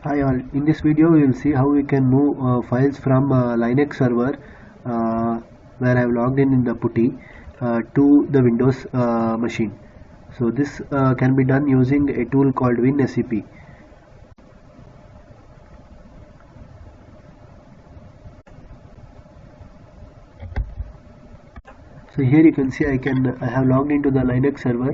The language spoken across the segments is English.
Hi all, in this video we will see how we can move files from Linux server where I have logged in the PuTTY to the Windows machine. So this can be done using a tool called WinSCP. So here you can see I have logged into the Linux server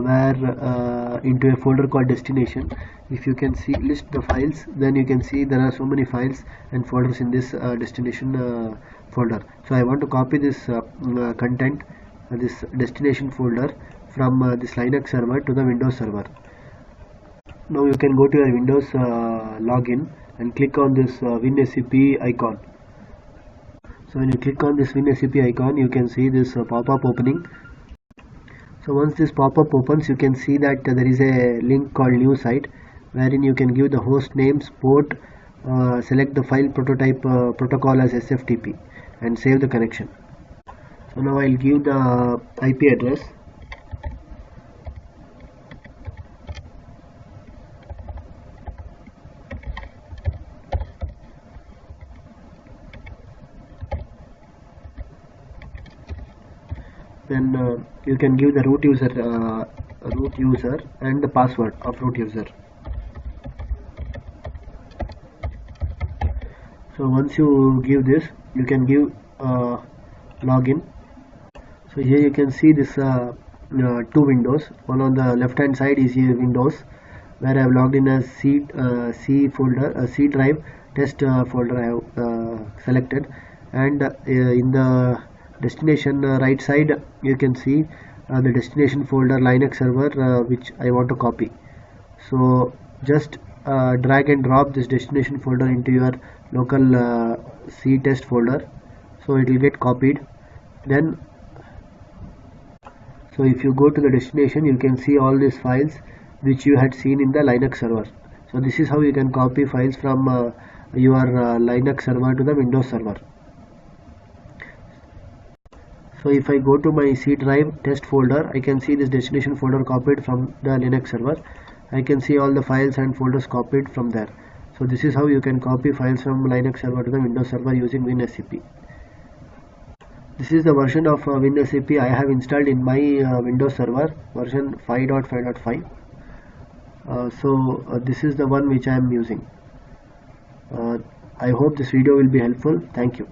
where into a folder called destination. If you can see list the files, then you can see there are so many files and folders in this destination folder. So I want to copy this content, this destination folder from this Linux server to the Windows server. Now you can go to your Windows login and click on this WinSCP icon. So when you click on this WinSCP icon, you can see this pop-up opening. So once this pop-up opens, you can see that there is a link called new site, wherein you can give the host names, port, select the file prototype protocol as SFTP and save the connection. So now I'll give the IP address. Then you can give the root user and the password of root user. So once you give this, you can give login. So here you can see this two windows. One on the left hand side is here Windows, where I have logged in as C folder, C drive test folder I have selected, and in the destination right side you can see the destination folder Linux server which I want to copy. So just drag and drop this destination folder into your local C test folder, so it will get copied. Then so if you go to the destination, you can see all these files which you had seen in the Linux server. So this is how you can copy files from your Linux server to the Windows server. So if I go to my C drive test folder, I can see this destination folder copied from the Linux server. I can see all the files and folders copied from there. So this is how you can copy files from Linux server to the Windows server using WinSCP. This is the version of WinSCP I have installed in my Windows server, version 5.5.5. So this is the one which I am using. I hope this video will be helpful. Thank you.